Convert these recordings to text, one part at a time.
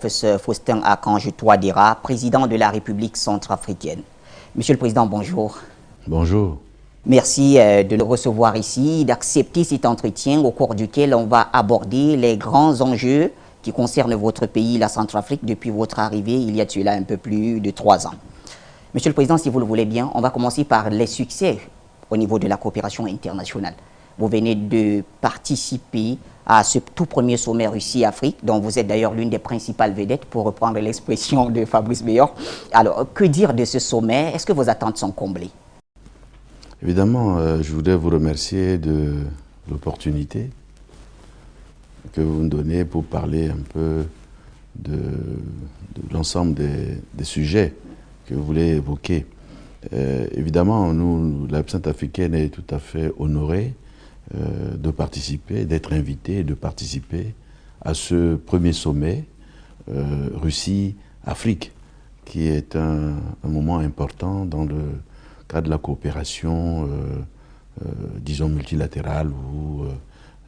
Professeur Faustin Archange Touadéra, président de la République centrafricaine. Monsieur le Président, bonjour. Bonjour. Merci de le recevoir ici, d'accepter cet entretien au cours duquel on va aborder les grands enjeux qui concernent votre pays, la Centrafrique, depuis votre arrivée il y a de cela un peu plus de 3 ans. Monsieur le Président, si vous le voulez bien, on va commencer par les succès au niveau de la coopération internationale. Vous venez de participer à ce tout premier sommet Russie-Afrique, dont vous êtes d'ailleurs l'une des principales vedettes, pour reprendre l'expression de Fabrice Meillor. Alors, que dire de ce sommet? Est-ce que vos attentes sont comblées? Évidemment, je voudrais vous remercier de l'opportunité que vous me donnez pour parler un peu de l'ensemble des sujets que vous voulez évoquer. Évidemment, nous, la Centrafricaine est tout à fait honorée de participer, d'être invité et de participer à ce premier sommet Russie-Afrique, qui est un moment important dans le cadre de la coopération, disons, multilatérale,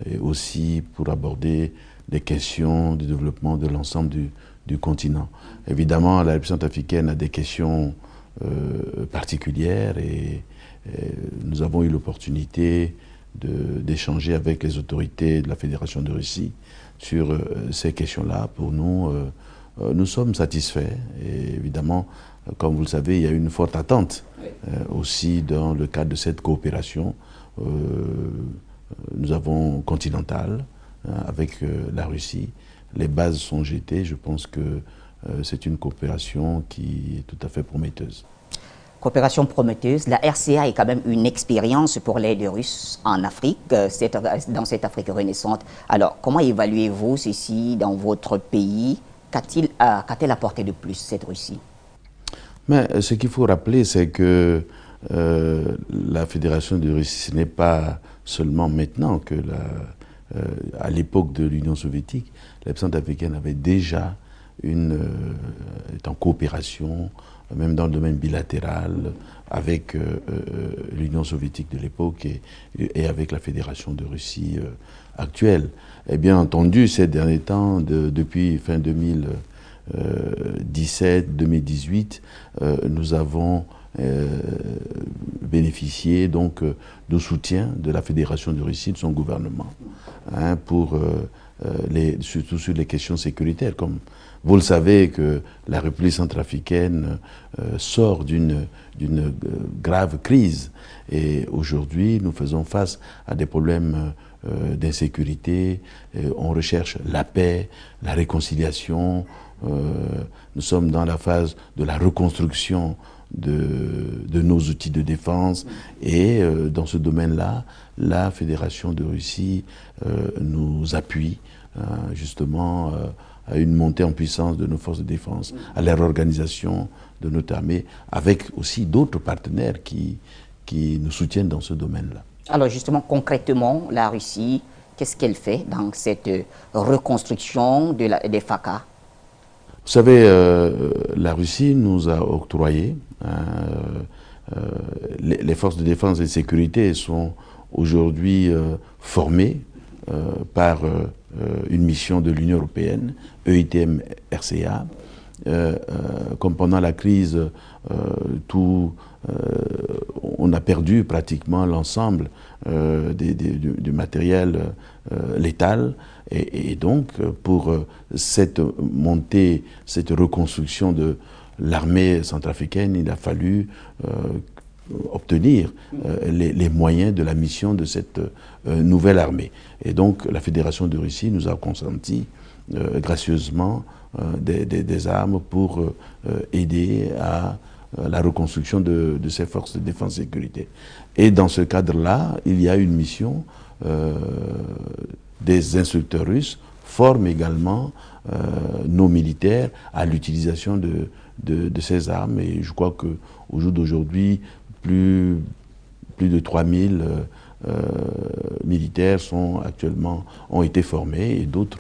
et aussi pour aborder les questions du développement de l'ensemble du continent. Évidemment, la République centrafricaine a des questions particulières et nous avons eu l'opportunité d'échanger avec les autorités de la Fédération de Russie sur ces questions-là. Pour nous, nous sommes satisfaits. Et évidemment, comme vous le savez, il y a une forte attente aussi dans le cadre de cette coopération. Nous avons continentale avec la Russie. Les bases sont jetées. Je pense que c'est une coopération qui est tout à fait prometteuse. Coopération prometteuse. La RCA est quand même une expérience pour l'aide russe en Afrique, dans cette Afrique renaissante. Alors, comment évaluez-vous ceci dans votre pays? Qu'a-t-elle apporté de plus, cette Russie? Mais ce qu'il faut rappeler, c'est que la Fédération de Russie, ce n'est pas seulement maintenant que, à l'époque de l'Union soviétique, la République centrafricaine avait déjà est en coopération, même dans le domaine bilatéral, avec l'Union soviétique de l'époque et avec la Fédération de Russie actuelle. Et bien entendu, ces derniers temps, depuis fin 2017-2018, nous avons bénéficié donc du soutien de la Fédération de Russie, de son gouvernement, pour surtout sur les questions sécuritaires. Comme vous le savez, que la République centrafricaine sort d'une grave crise et aujourd'hui nous faisons face à des problèmes d'insécurité. On recherche la paix, la réconciliation. Nous sommes dans la phase de la reconstruction de nos outils de défense et dans ce domaine-là, la Fédération de Russie nous appuie justement à une montée en puissance de nos forces de défense, à la réorganisation de notre armée, avec aussi d'autres partenaires qui nous soutiennent dans ce domaine-là. Alors justement, concrètement, la Russie, qu'est-ce qu'elle fait dans cette reconstruction des FACA? Vous savez, la Russie nous a octroyé, les forces de défense et de sécurité sont aujourd'hui formées par une mission de l'Union européenne, EITM-RCA. Comme pendant la crise, on a perdu pratiquement l'ensemble du matériel létal. Et donc, pour cette montée, cette reconstruction de l'armée centrafricaine, il a fallu obtenir les moyens de la mission de cette nouvelle armée. Et donc, la Fédération de Russie nous a consenti gracieusement des armes pour aider à la reconstruction de ces forces de défense et de sécurité. Et dans ce cadre-là, il y a une mission. Des instructeurs russes forment également nos militaires à l'utilisation de ces armes. Et je crois qu'au jour d'aujourd'hui, plus de 3000 militaires ont été formés et d'autres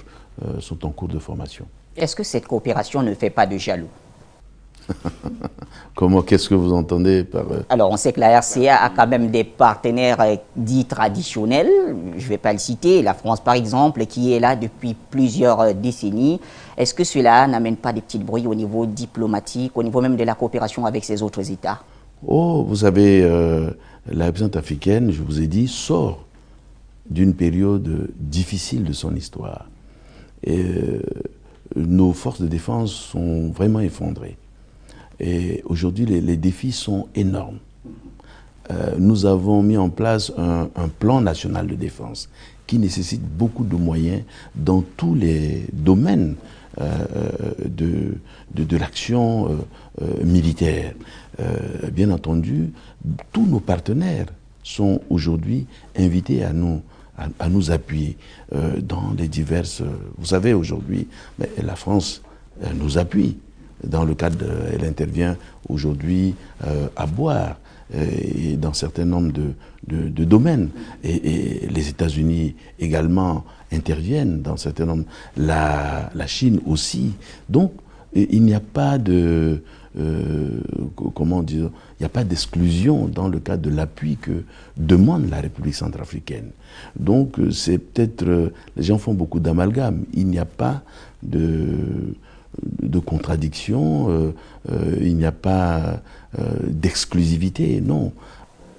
sont en cours de formation. Est-ce que cette coopération ne fait pas de jaloux? Comment, qu'est-ce que vous entendez par... Alors, on sait que la RCA a quand même des partenaires dits traditionnels. Je ne vais pas le citer. La France, par exemple, qui est là depuis plusieurs décennies. Est-ce que cela n'amène pas des petits bruits au niveau diplomatique, au niveau même de la coopération avec ces autres États? Oh, vous savez, la République centrafricaine, je vous ai dit, sort d'une période difficile de son histoire. Et nos forces de défense sont vraiment effondrées. Et aujourd'hui, les défis sont énormes. Nous avons mis en place un plan national de défense qui nécessite beaucoup de moyens dans tous les domaines de l'action militaire. Bien entendu, tous nos partenaires sont aujourd'hui invités à nous appuyer dans les diverses... vous savez, aujourd'hui, la France nous appuie. Dans le cadre, elle intervient aujourd'hui à Boire et dans un certain nombre de domaines. Et les États-Unis également interviennent dans un certain nombre. La Chine aussi. Donc, il n'y a pas de... comment dire, il n'y a pas d'exclusion dans le cadre de l'appui que demande la République centrafricaine. Donc c'est peut-être, les gens font beaucoup d'amalgames, il n'y a pas de contradiction, il n'y a pas d'exclusivité, non.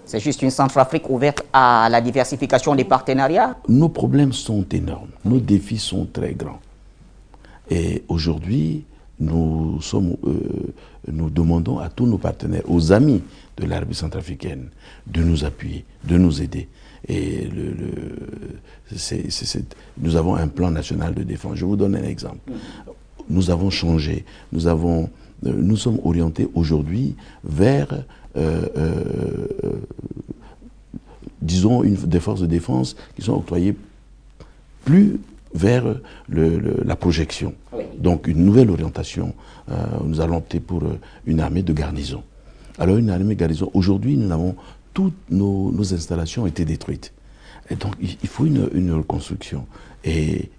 C'est juste une Centrafrique ouverte à la diversification des partenariats? Nos problèmes sont énormes, nos défis sont très grands. Et aujourd'hui, nous demandons à tous nos partenaires, aux amis de la République centrafricaine, de nous appuyer, de nous aider. Et nous avons un plan national de défense. Je vous donne un exemple. Nous avons changé, nous sommes orientés aujourd'hui vers, disons, des forces de défense qui sont octroyées plus vers la projection. Oui. Donc une nouvelle orientation. Nous allons opter pour une armée de garnison. Alors une armée de garnison, aujourd'hui toutes nos installations ont été détruites. Et donc il faut une reconstruction. Et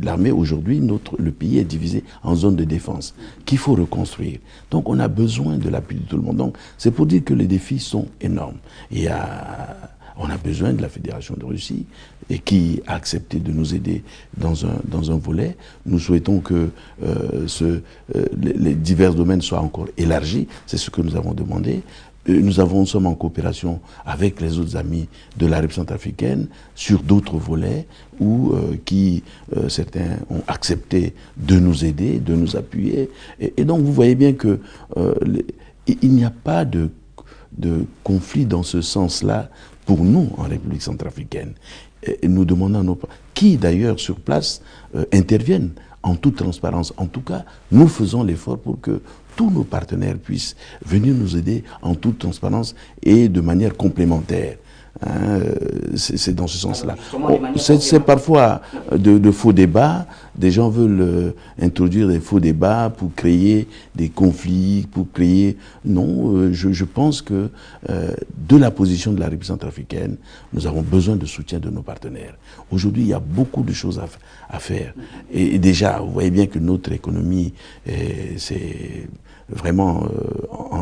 l'armée aujourd'hui, le pays est divisé en zones de défense qu'il faut reconstruire. Donc on a besoin de l'appui de tout le monde. Donc c'est pour dire que les défis sont énormes. On a besoin de la Fédération de Russie et qui a accepté de nous aider dans un volet. Nous souhaitons que les divers domaines soient encore élargis. C'est ce que nous avons demandé. Nous sommes en coopération avec les autres amis de la République centrafricaine sur d'autres volets où certains ont accepté de nous aider, de nous appuyer. Et donc vous voyez bien que il n'y a pas de conflit dans ce sens-là pour nous en République centrafricaine. Et nous demandons qui d'ailleurs sur place interviennent en toute transparence. En tout cas, nous faisons l'effort pour que tous nos partenaires puissent venir nous aider en toute transparence et de manière complémentaire. C'est dans ce sens-là. C'est parfois de faux débats. Des gens veulent introduire des faux débats pour créer des conflits, pour créer... Non, je pense que de la position de la République centrafricaine, nous avons besoin de soutien de nos partenaires. Aujourd'hui, il y a beaucoup de choses à faire. Et déjà, vous voyez bien que notre économie, c'est vraiment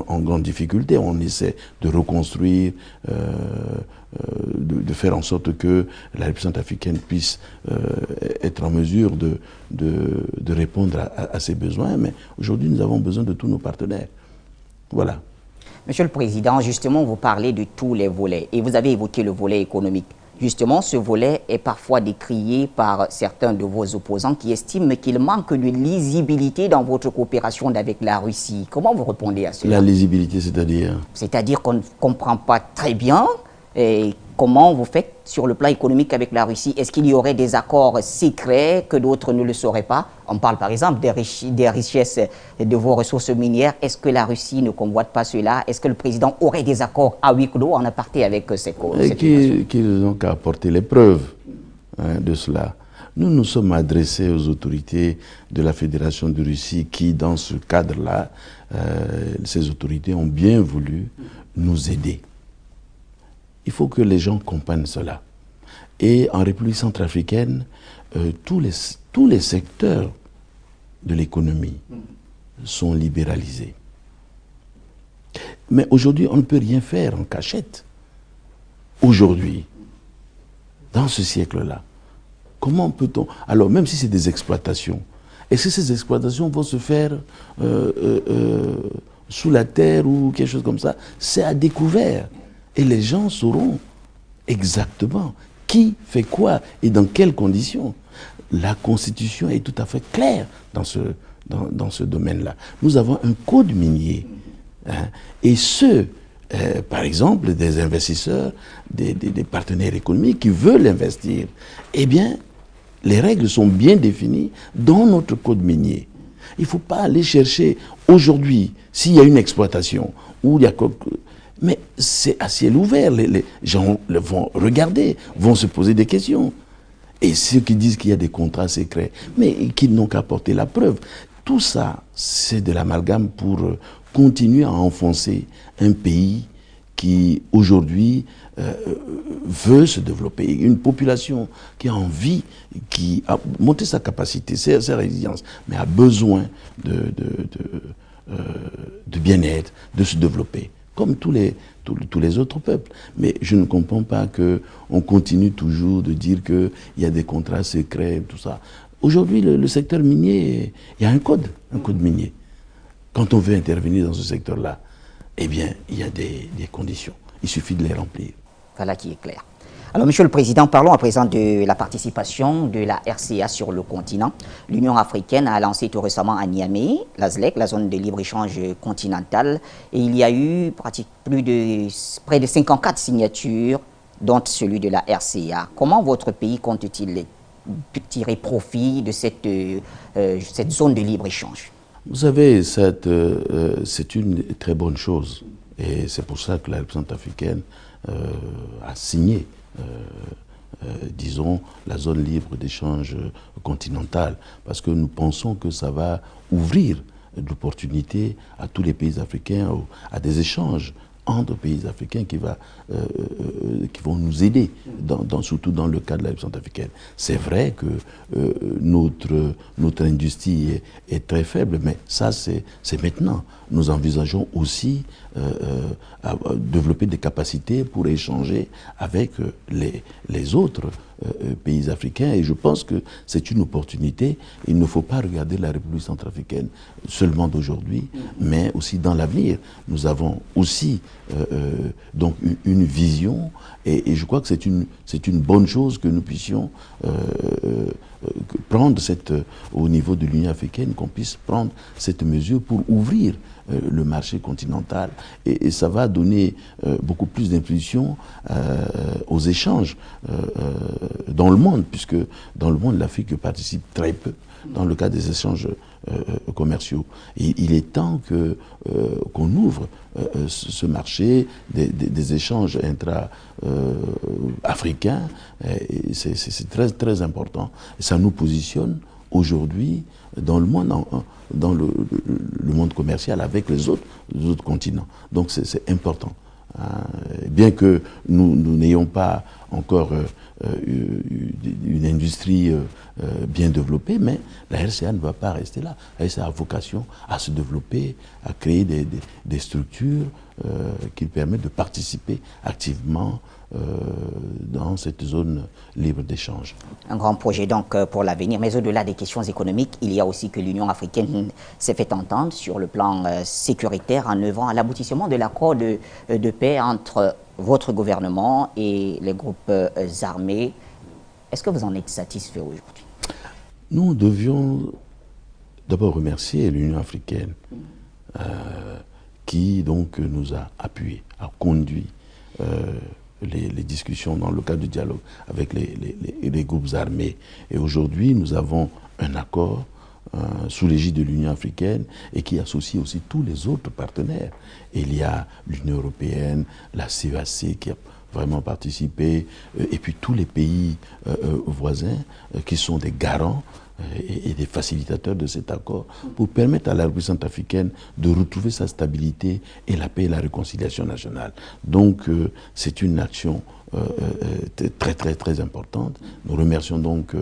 en grande difficulté. On essaie de reconstruire, de faire en sorte que la République centrafricaine puisse être en mesure de répondre à ses besoins. Mais aujourd'hui, nous avons besoin de tous nos partenaires. Voilà. Monsieur le Président, justement, vous parlez de tous les volets et vous avez évoqué le volet économique. Justement, ce volet est parfois décrié par certains de vos opposants qui estiment qu'il manque de lisibilité dans votre coopération avec la Russie. Comment vous répondez à cela? La lisibilité, c'est-à-dire? C'est-à-dire qu'on ne comprend pas très bien comment vous faites sur le plan économique avec la Russie. Est-ce qu'il y aurait des accords secrets que d'autres ne le sauraient pas? On parle par exemple des richesses de vos ressources minières. Est-ce que la Russie ne convoite pas cela? Est-ce que le président aurait des accords à huis clos en aparté avec cette qu'ils ont qu'à apporter les preuves de cela. Nous nous sommes adressés aux autorités de la Fédération de Russie qui, dans ce cadre-là, ces autorités ont bien voulu nous aider. Il faut que les gens comprennent cela. Et en République centrafricaine, tous les secteurs de l'économie sont libéralisés. Mais aujourd'hui, on ne peut rien faire en cachette. Aujourd'hui, dans ce siècle-là, comment peut-on... Alors, même si c'est des exploitations, Est-ce que ces exploitations vont se faire sous la terre ou quelque chose comme ça? C'est à découvert. Et les gens sauront exactement qui fait quoi et dans quelles conditions. La Constitution est tout à fait claire dans ce domaine-là. Nous avons un code minier. Hein, et par exemple, des investisseurs, des partenaires économiques qui veulent investir, eh bien, les règles sont bien définies dans notre code minier. Il ne faut pas aller chercher aujourd'hui, s'il y a une exploitation, ou il y a... Mais c'est à ciel ouvert, les gens vont regarder, vont se poser des questions. Et ceux qui disent qu'il y a des contrats secrets, mais qui n'ont qu'à porter la preuve. Tout ça, c'est de l'amalgame pour continuer à enfoncer un pays qui, aujourd'hui, veut se développer. Une population qui a envie, qui a monté sa capacité, sa résilience, mais a besoin de bien-être, de se développer, comme tous les autres peuples. Mais je ne comprends pas qu'on continue toujours de dire qu'il y a des contrats secrets, tout ça. Aujourd'hui, le secteur minier, il y a un code minier. Quand on veut intervenir dans ce secteur-là, eh bien, il y a des conditions. Il suffit de les remplir. Voilà qui est clair. Alors, Monsieur le Président, parlons à présent de la participation de la RCA sur le continent. L'Union africaine a lancé tout récemment à Niamey, la ZLEC, la zone de libre-échange continentale, et il y a eu près de 54 signatures, dont celui de la RCA. Comment votre pays compte-t-il tirer profit de cette zone de libre-échange? Vous savez, c'est une très bonne chose. Et c'est pour ça que la République centrafricaine a signé, disons, la zone libre d'échange continentale. Parce que nous pensons que ça va ouvrir d'opportunités à tous les pays africains, à des échanges entre pays africains qui vont nous aider, surtout dans le cas de la République centrafricaine. C'est vrai que notre industrie est très faible, mais ça c'est maintenant. Nous envisageons aussi à développer des capacités pour échanger avec les autres pays africains, et je pense que c'est une opportunité. Il ne faut pas regarder la République centrafricaine seulement d'aujourd'hui, mais aussi dans l'avenir. Nous avons aussi donc une vision, et je crois que c'est une bonne chose que nous puissions prendre au niveau de l'Union africaine, qu'on puisse prendre cette mesure pour ouvrir le marché continental, et ça va donner beaucoup plus d'impulsion aux échanges dans le monde, puisque dans le monde l'Afrique participe très peu dans le cadre des échanges commerciaux. Et il est temps qu'on ouvre ce marché des échanges intra-africains. C'est très, très important. Et ça nous positionne aujourd'hui dans le monde, dans le monde commercial avec les autres continents. Donc c'est important. Bien que nous n'ayons pas encore une industrie bien développée, mais la RCA ne va pas rester là. La RCA a vocation à se développer, à créer des structures qui permettent de participer activement dans cette zone libre d'échange. Un grand projet donc pour l'avenir, mais au-delà des questions économiques, il y a aussi que l'Union africaine s'est fait entendre sur le plan sécuritaire en œuvrant à l'aboutissement de l'accord de paix entre votre gouvernement et les groupes armés. Est-ce que vous en êtes satisfait aujourd'hui? Nous devions d'abord remercier l'Union africaine qui donc nous a appuyés, a conduit les discussions dans le cadre du dialogue avec les groupes armés. Et aujourd'hui, nous avons un accord sous l'égide de l'Union africaine et qui associe aussi tous les autres partenaires. Et il y a l'Union européenne, la CEAC qui a vraiment participé, et puis tous les pays voisins qui sont des garants et des facilitateurs de cet accord pour permettre à la République centrafricaine de retrouver sa stabilité et la paix et la réconciliation nationale. Donc c'est une action très très très importante. Nous remercions donc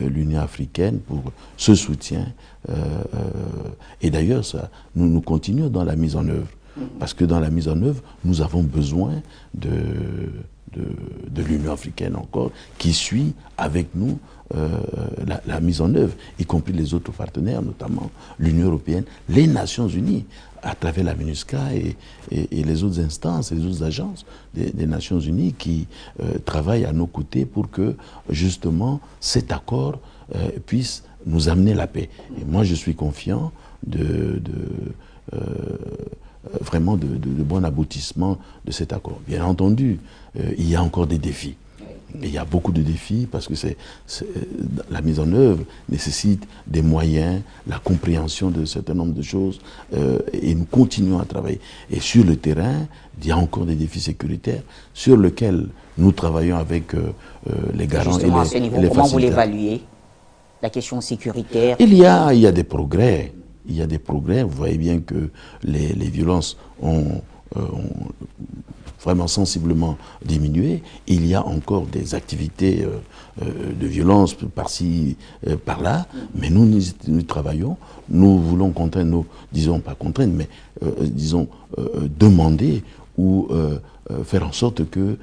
l'Union africaine pour ce soutien et d'ailleurs nous continuons dans la mise en œuvre, parce que dans la mise en œuvre nous avons besoin de de l'Union africaine encore, qui suit avec nous la mise en œuvre, y compris les autres partenaires, notamment l'Union européenne, les Nations unies, à travers la MINUSCA et les autres instances, les autres agences des Nations unies qui travaillent à nos côtés pour que, justement, cet accord puisse nous amener la paix. Et moi, je suis confiant vraiment de bon aboutissement de cet accord. Bien entendu, il y a encore des défis. Et il y a beaucoup de défis parce que la mise en œuvre nécessite des moyens, la compréhension de certain nombre de choses, et nous continuons à travailler. Et sur le terrain, il y a encore des défis sécuritaires sur lesquels nous travaillons avec les garants et les facilitateurs. Comment vous l'évaluez, la question sécuritaire? Il y a des progrès. Il y a des progrès. Vous voyez bien que les violences ont vraiment sensiblement diminué. Il y a encore des activités de violence par-ci, par-là, mais nous travaillons. Nous voulons contraindre disons pas contraindre, mais disons demander ou faire en sorte que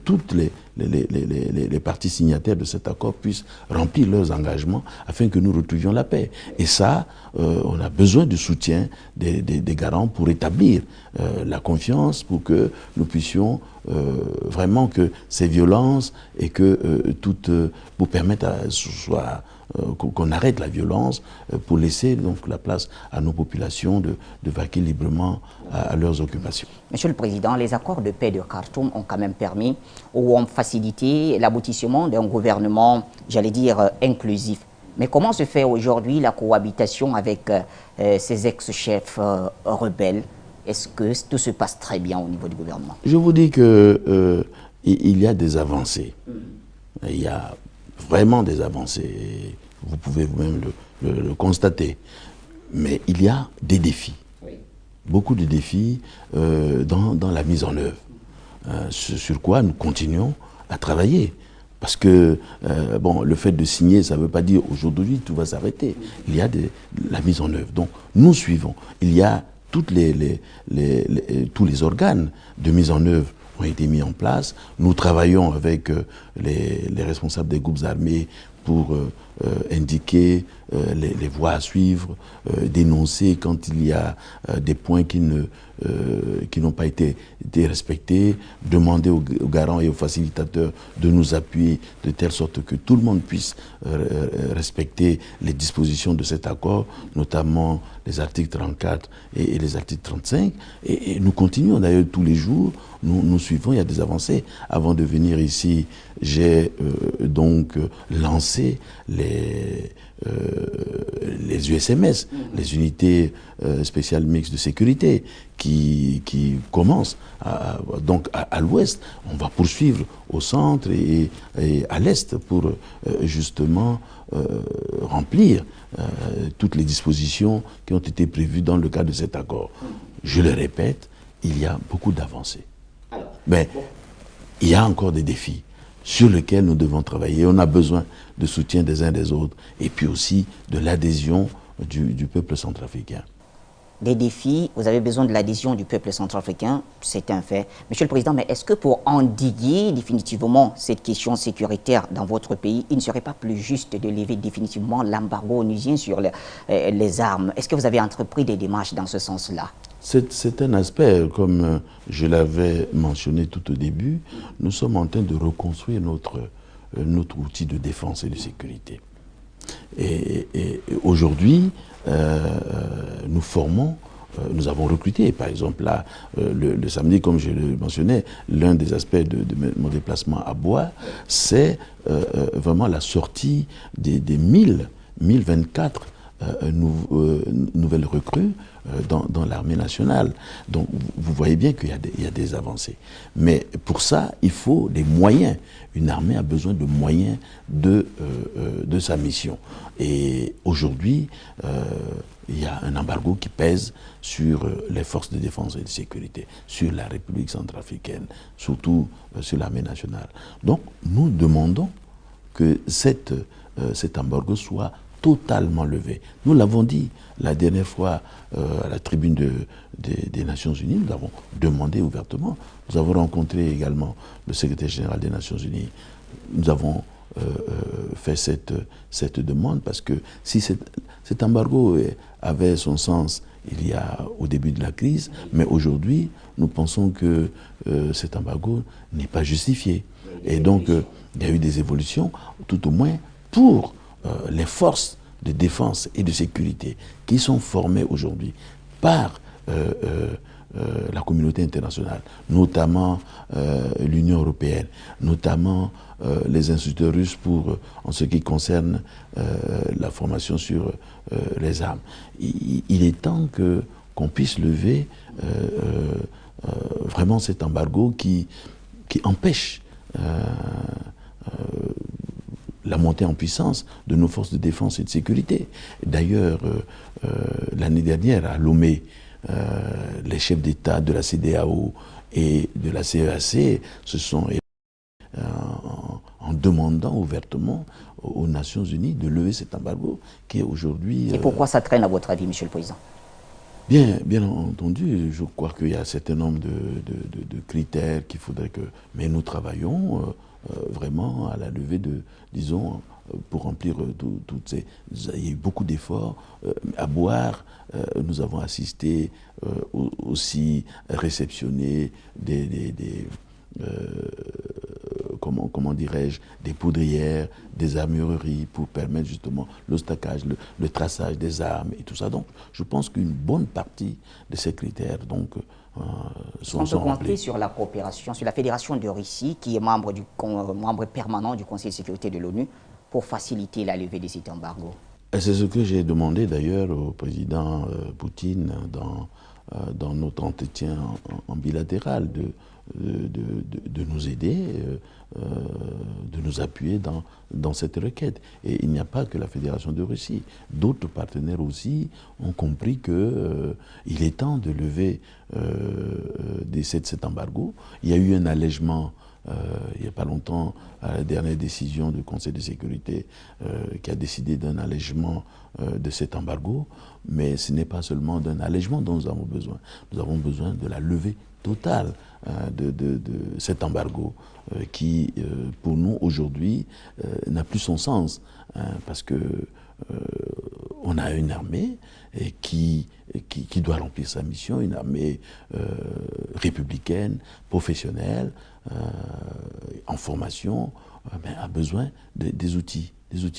toutes les parties signataires de cet accord puissent remplir leurs engagements afin que nous retrouvions la paix. Et ça, on a besoin du soutien des garants pour établir la confiance, pour que nous puissions vraiment que ces violences et que pour permettre qu'on arrête la violence, pour laisser donc la place à nos populations de vaquer librement à leurs occupations. Monsieur le Président, les accords de paix de Khartoum ont quand même permis ou ont facilité l'aboutissement d'un gouvernement, j'allais dire, inclusif. Mais comment se fait aujourd'hui la cohabitation avec ces ex-chefs rebelles? Est-ce que tout se passe très bien au niveau du gouvernement? Je vous dis que il y a des avancées. Il y a vraiment des avancées. Vous pouvez vous-même le constater. Mais il y a des défis. Oui. Beaucoup de défis dans la mise en œuvre. Sur quoi nous continuons à travailler. Parce que, bon, le fait de signer, ça ne veut pas dire aujourd'hui tout va s'arrêter. Il y a la mise en œuvre. Donc, nous suivons. Il y a tous les organes de mise en œuvre ont été mis en place. Nous travaillons avec les responsables des groupes armés pour indiquer les voies à suivre, dénoncer quand il y a des points qui n'ont pas été respectés, demander aux garants et aux facilitateurs de nous appuyer de telle sorte que tout le monde puisse respecter les dispositions de cet accord, notamment les articles 34 et les articles 35. Et nous continuons d'ailleurs tous les jours, nous suivons, il y a des avancées. Avant de venir ici, j'ai donc lancé les USMS, les unités spéciales mixtes de sécurité, qui commencent donc à l'ouest. On va poursuivre au centre et à l'est pour justement remplir toutes les dispositions qui ont été prévues dans le cadre de cet accord. Je le répète, il y a beaucoup d'avancées. Mais il y a encore des défis sur lesquels nous devons travailler. On a besoin de soutien des uns des autres et puis aussi de l'adhésion du peuple centrafricain. Des défis, vous avez besoin de l'adhésion du peuple centrafricain, c'est un fait. Monsieur le Président, mais est-ce que pour endiguer définitivement cette question sécuritaire dans votre pays, il ne serait pas plus juste de lever définitivement l'embargo onusien sur les armes? Est-ce que vous avez entrepris des démarches dans ce sens-là? C'est un aspect, comme je l'avais mentionné tout au début, nous sommes en train de reconstruire notre outil de défense et de sécurité. Et aujourd'hui, nous formons, nous avons recruté, par exemple, là, le samedi, comme je le mentionnais, l'un des aspects de mon déplacement à Bois, c'est vraiment la sortie des 1024 nouvelles recrues dans l'armée nationale. Donc vous voyez bien qu'il y a des avancées. Mais pour ça, il faut des moyens. Une armée a besoin de moyens de sa mission. Et aujourd'hui, il y a un embargo qui pèse sur les forces de défense et de sécurité, sur la République centrafricaine, surtout sur l'armée nationale. Donc nous demandons que cet embargo soit totalement levée. Nous l'avons dit la dernière fois à la tribune des Nations Unies, nous avons demandé ouvertement. Nous avons rencontré également le secrétaire général des Nations Unies. Nous avons fait cette demande parce que si cet embargo avait son sens au début de la crise, mais aujourd'hui, nous pensons que cet embargo n'est pas justifié. Et donc, il y a eu des évolutions, tout au moins pour les forces de défense et de sécurité qui sont formées aujourd'hui par la communauté internationale, notamment l'Union européenne, notamment les instituteurs russes en ce qui concerne la formation sur les armes. Il est temps qu'on puisse lever vraiment cet embargo qui empêche la montée en puissance de nos forces de défense et de sécurité. D'ailleurs, l'année dernière, à Lomé, les chefs d'État de la CEDEAO et de la CEAC se sont en demandant ouvertement aux Nations Unies de lever cet embargo qui est aujourd'hui... Et pourquoi ça traîne à votre avis, Monsieur le Président? Bien entendu, je crois qu'il y a un certain nombre de critères qu'il faudrait que... Mais nous travaillons vraiment à la levée disons, pour remplir toutes ces... Il y a eu beaucoup d'efforts à boire. Nous avons assisté aussi réceptionner comment dirais-je, des poudrières, des armureries pour permettre justement le stockage, le traçage des armes et tout ça. Donc, je pense qu'une bonne partie de ces critères sont remplis. On peut compter remplis. sur la coopération, sur la Fédération de Russie, qui est membre permanent du Conseil de sécurité de l'ONU, pour faciliter la levée de cet embargo. C'est ce que j'ai demandé d'ailleurs au président Poutine dans notre entretien en bilatéral, de nous aider, de nous appuyer dans cette requête. Et il n'y a pas que la Fédération de Russie. D'autres partenaires aussi ont compris qu'il est temps de lever cet embargo. Il y a eu un allègement il n'y a pas longtemps, à la dernière décision du Conseil de sécurité qui a décidé d'un allègement de cet embargo, mais ce n'est pas seulement d'un allègement dont nous avons besoin. Nous avons besoin de la levée totale de cet embargo qui, pour nous, aujourd'hui, n'a plus son sens, parce que on a une armée qui doit remplir sa mission, une armée républicaine, professionnelle, en formation, a besoin des outils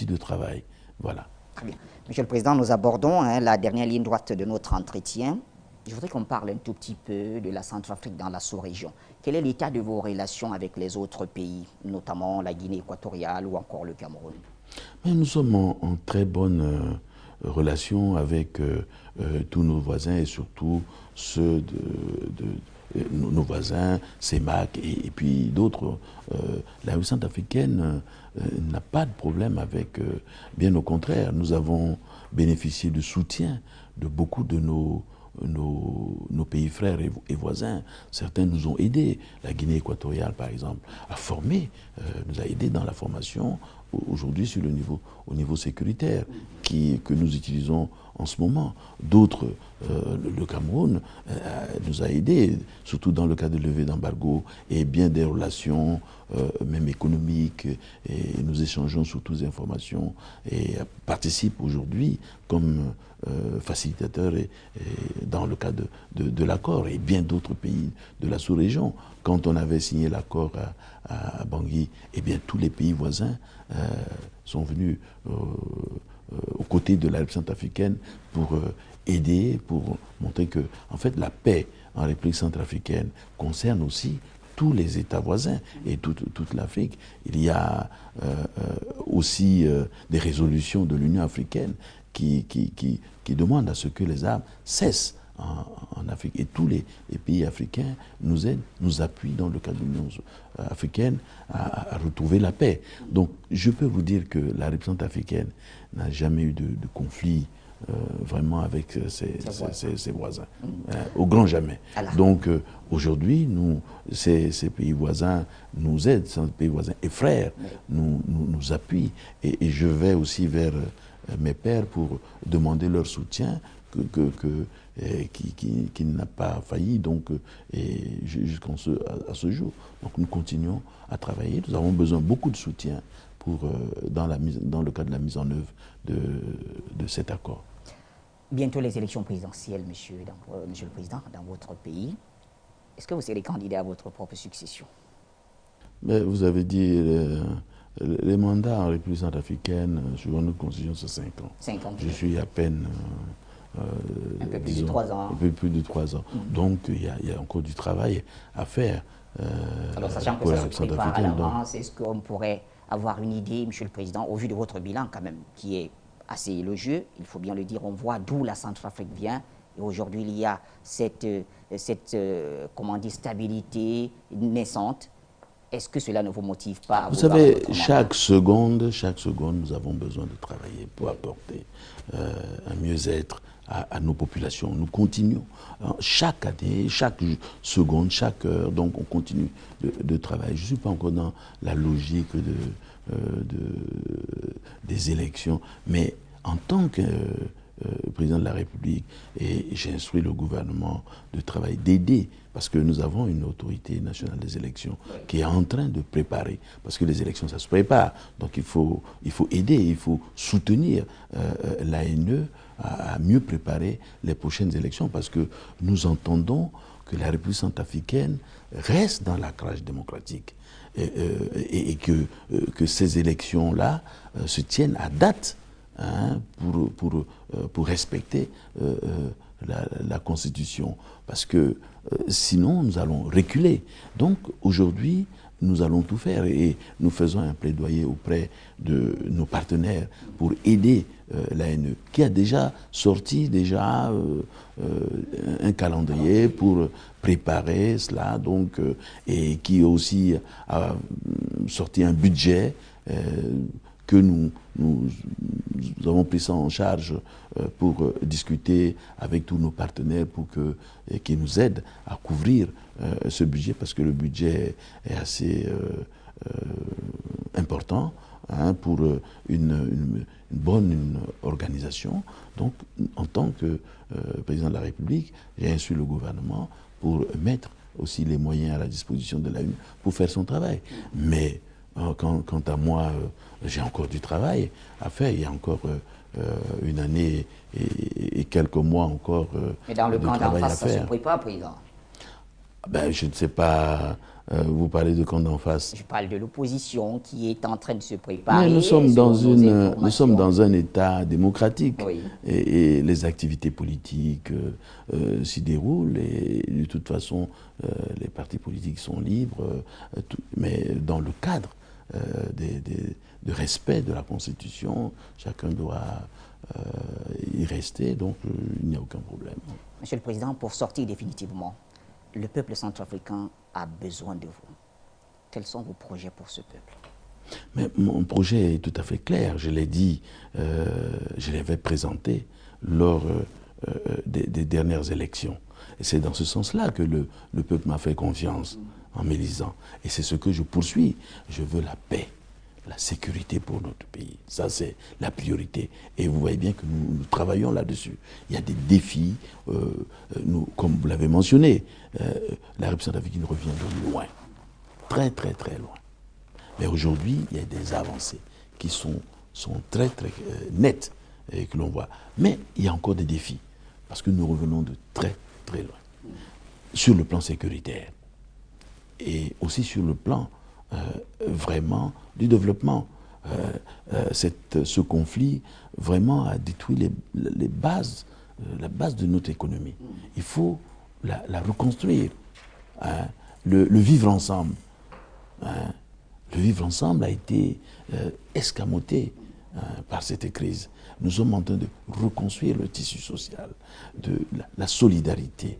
de travail. Voilà. Très bien. Monsieur le Président, nous abordons la dernière ligne droite de notre entretien. Je voudrais qu'on parle un tout petit peu de la Centrafrique dans la sous-région. Quel est l'état de vos relations avec les autres pays, notamment la Guinée équatoriale ou encore le Cameroun? Mais nous sommes en très bonne relation avec tous nos voisins et surtout ceux de nos voisins, CEMAC et puis d'autres. La République centrafricaine n'a pas de problème avec, bien au contraire, nous avons bénéficié de soutien de beaucoup de nos pays frères et voisins. Certains nous ont aidés. La Guinée équatoriale, par exemple, a formé, nous a aidés dans la formation, aujourd'hui au niveau sécuritaire, que nous utilisons en ce moment. D'autres, le Cameroun nous a aidés, surtout dans le cas de levée d'embargo et bien des relations, même économiques, et nous échangeons surtout des informations et participent aujourd'hui comme facilitateurs dans le cas de l'accord, et bien d'autres pays de la sous-région. Quand on avait signé l'accord à Bangui, eh bien tous les pays voisins sont venus aux côtés de la République centrafricaine pour aider, pour montrer que, en fait, la paix en République centrafricaine concerne aussi tous les États voisins et toute l'Afrique. Il y a aussi des résolutions de l'Union africaine qui demandent à ce que les armes cessent en Afrique. Et tous les pays africains nous aident, nous appuient dans le cadre de l'Union africaine à retrouver la paix. Donc je peux vous dire que la République centrafricaine n'a jamais eu de conflit vraiment avec ses voisins. Au grand jamais. Donc aujourd'hui, ces pays voisins nous aident, ces pays voisins et frères nous appuient. Et je vais aussi vers mes pairs pour demander leur soutien qui n'a pas failli donc, jusqu'à ce jour. Donc nous continuons à travailler. Nous avons besoin de beaucoup de soutien dans le cadre de la mise en œuvre de cet accord. Bientôt les élections présidentielles, monsieur le Président, dans votre pays. Est-ce que vous serez candidat à votre propre succession? Mais vous avez dit, les mandats en République centrafricaine, suivant notre constitution, c'est 5 ans. 5 ans. Je suis à peine... un peu plus de 3 ans. Un peu plus de 3 ans. Donc il y a encore du travail à faire. Alors sachant que ça se prépare à l'avance, est-ce qu'on pourrait avoir une idée, monsieur le Président, au vu de votre bilan quand même, qui est assez élogieux, il faut bien le dire, on voit d'où la Centrafrique vient. Et aujourd'hui, il y a cette comment dire, stabilité naissante. Est-ce que cela ne vous motive pas à vous savez, chaque seconde, nous avons besoin de travailler pour apporter un mieux-être à nos populations. Nous continuons. Chaque année, chaque seconde, chaque heure, donc on continue de travailler. Je ne suis pas encore dans la logique des élections, mais en tant que président de la République, et j'ai instruit le gouvernement de travailler, d'aider, parce que nous avons une autorité nationale des élections qui est en train de préparer, parce que les élections, ça se prépare. Donc il faut aider, il faut soutenir l'ANE à mieux préparer les prochaines élections, parce que nous entendons que la République centrafricaine reste dans l'ancrage démocratique et que ces élections-là se tiennent à date. Hein, pour respecter la Constitution, parce que sinon nous allons reculer. Donc aujourd'hui, nous allons tout faire et nous faisons un plaidoyer auprès de nos partenaires pour aider l'ANE, qui a déjà sorti un calendrier pour préparer cela, donc, et qui aussi a sorti un budget que nous avons pris ça en charge pour discuter avec tous nos partenaires pour qu'ils nous aident à couvrir ce budget, parce que le budget est assez important pour une bonne organisation. Donc, en tant que président de la République, j'ai instruit le gouvernement pour mettre aussi les moyens à la disposition de l'ANE pour faire son travail. Mais quant à moi, j'ai encore du travail à faire. Il y a encore une année et quelques mois encore mais dans le de camp travail d'en à face, ça faire. se prépare, président? Ben, je ne sais pas, vous parlez de camp d'en face. Je parle de l'opposition qui est en train de se préparer. Mais nous sommes dans un État démocratique, oui. et les activités politiques s'y déroulent, et de toute façon, les partis politiques sont libres, mais dans le cadre de respect de la Constitution, chacun doit y rester, donc il n'y a aucun problème. Monsieur le Président, pour sortir définitivement, le peuple centrafricain a besoin de vous. Quels sont vos projets pour ce peuple? Mais mon projet est tout à fait clair, je l'ai dit, je l'avais présenté lors des dernières élections. Et c'est dans ce sens-là que le peuple m'a fait confiance en m'élisant. Et c'est ce que je poursuis. Je veux la paix, la sécurité pour notre pays. Ça, c'est la priorité. Et vous voyez bien que nous travaillons là-dessus. Il y a des défis, comme vous l'avez mentionné, la République centrafricaine revient de loin, très très très loin. Mais aujourd'hui, il y a des avancées qui sont très très nettes et que l'on voit. Mais il y a encore des défis, parce que nous revenons de très très loin, sur le plan sécuritaire et aussi sur le plan vraiment du développement. Ce conflit vraiment a détruit les bases, la base de notre économie. Il faut la reconstruire. Hein. Le vivre ensemble. Hein. Le vivre ensemble a été escamoté par cette crise. Nous sommes en train de reconstruire le tissu social, de la solidarité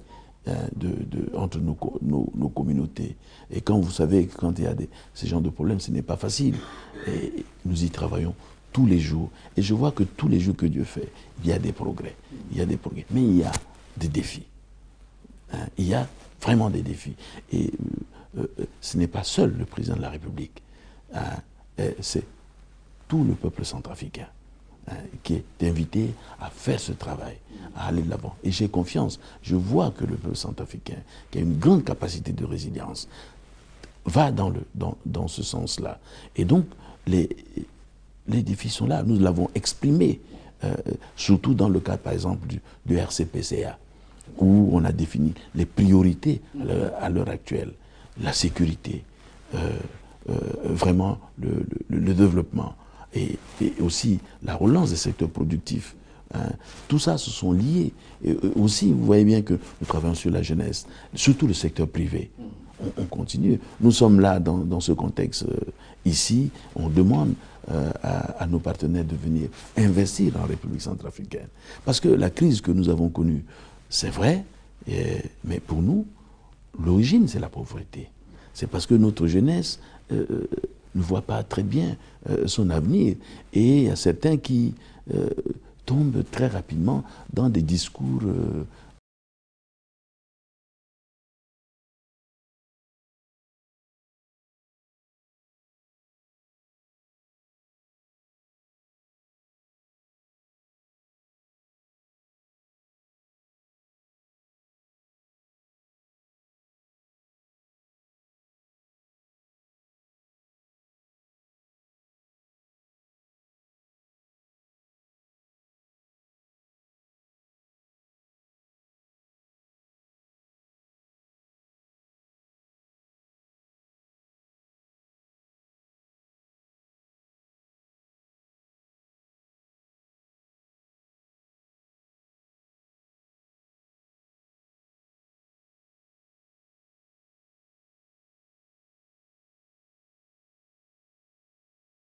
entre nos communautés. Et quand vous savez que quand il y a ces genres de problèmes, ce n'est pas facile. Et nous y travaillons tous les jours. Et je vois que tous les jours que Dieu fait, il y a des progrès. Il y a des progrès. Mais il y a des défis. Hein, il y a vraiment des défis. Et ce n'est pas seul le président de la République. Hein, c'est tout le peuple centrafricain. qui est invité à faire ce travail, à aller de l'avant. Et j'ai confiance. Je vois que le peuple centrafricain, qui a une grande capacité de résilience, va dans ce sens-là. Et donc, les défis sont là. Nous l'avons exprimé, surtout dans le cadre, par exemple, du RCPCA, où on a défini les priorités à l'heure actuelle. La sécurité, vraiment le développement, et aussi la relance des secteurs productifs. Tout ça se sont liés. Et aussi, vous voyez bien que nous travaillons sur la jeunesse, surtout le secteur privé. On continue. Nous sommes là dans ce contexte ici. On demande à nos partenaires de venir investir en République centrafricaine. Parce que la crise que nous avons connue, c'est vrai, mais pour nous, l'origine, c'est la pauvreté. C'est parce que notre jeunesse ne voit pas très bien son avenir. Et il y a certains qui tombent très rapidement dans des discours